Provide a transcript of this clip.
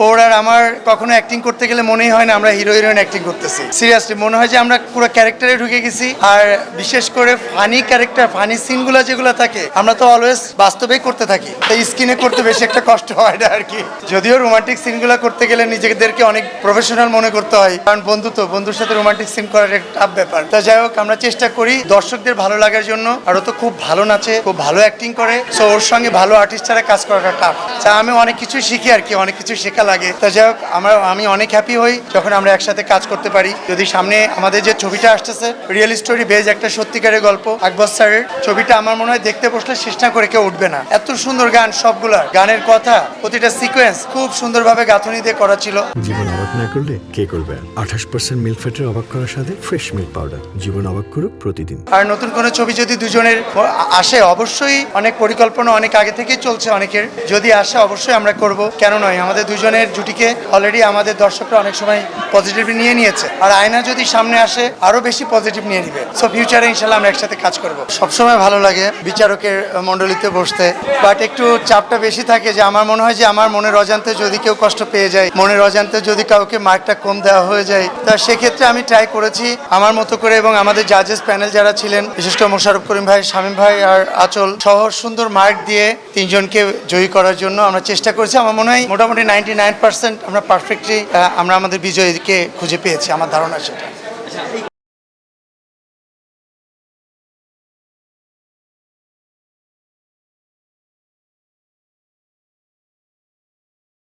ওর আর আমার কখনো অ্যাক্টিং করতে গেলে মনেই হয় না আমরা হিরো হিরোইন অ্যাক্টিং করতেছি। সিরিয়াসলি মনে হয় যে আমরা পুরো ক্যারেক্টারে ঢুকে গেছি। আর বিশেষ করে ফানি ক্যারেক্টার, ফানি সিনগুলো যেগুলো থাকে আমরা তো অলওয়েজ বাস্তবেই করতে থাকি, তাই স্ক্রিনে করতে বেশি একটা কষ্ট হয় না আর কি। যদিও রোমান্টিক সিনগুলো করতে গেলে নিজেদেরকে অনেক প্রফেশনাল মনে করতে হয়, কারণ বন্ধুর সাথে রোমান্টিক সিন করার একটা টাফ ব্যাপার। তো যাই হোক, আমরা চেষ্টা করি দর্শকদের ভালো লাগার জন্য। আর ও তো খুব ভালো নাচে, খুব ভালো অ্যাক্টিং করে, সো ওর সঙ্গে ভালো আর্টিস্ট ছাড়া কাজ করাটা টাফ। আমি অনেক কিছু শিখি আর কি, অনেক কিছু শেখা লাগে। তো যাই হোক, আমি অনেক হ্যাপি হই যখন আমরা একসাথে কাজ করতে পারি। যদি সামনে আমাদের যে ছবিটা আসতেছে, রিয়েল স্টোরি বেজ একটা সত্যিকারের গল্প, আকবর স্যারের ছবিটা, আমার মনে হয় দেখতে বসলে শেষ না করে কেউ উঠবে না। এত সুন্দর গান, সবগুলা গানের কথা, প্রতিটা সিকোয়েন্স খুব সুন্দরভাবে গাঁথনি দিয়ে করা ছিল। জীবন অবাক না করলে কে করবে? 28% মিল্ক ফ্যাটের অবাক করার সাথে ফ্রেশ মিল্ক পাউডার। জীবন অবাক করুক প্রতিদিন। আর নতুন কোনো ছবি যদি দুজনের আসে, অবশ্যই অনেক পরিকল্পনা অনেক আগে থেকেই চলছে অনেকের, যদি আসে অবশ্যই আমরা করব, কেন নয়। আমাদের দুজনের জুটিকে অলরেডি আমাদের দর্শকরা অনেক সময় পজিটিভলি নিয়ে নিয়েছে, আর আয়না যদি সামনে আসে আরো বেশি পজিটিভ নিয়ে নিবে। সো ফিউচারে ইনশাল্লাহ আমরা একসাথে কাজ করব। সবসময় ভালো লাগে বিচারকের মণ্ডলীতে বসতে, বাট একটু চাপটা বেশি থাকে। যে আমার মনে হয় যে আমার মনের অজান্তে যদি কেউ কষ্ট পেয়ে যায়, মনের অজান্তে যদি কাউকে মার্কটা কম দেওয়া হয়ে যায়, তা সেক্ষেত্রে আমি ট্রাই করেছি আমার মতো করে, এবং আমাদের জাজেস প্যানেল যারা ছিলেন, বিশেষ করে মোশাররফ করিম ভাই, শামীম ভাই আর আঁচল সহ সুন্দর মার্ক দিয়ে তিনজনকে জয়ী করার জন্য আমরা চেষ্টা করেছি। আমার মনে হয় মোটামুটি 99% আমরা পারফেক্টলি আমরা আমাদের বিজয়ীকে খুঁজে পেয়েছি, আমার ধারণা সেটা।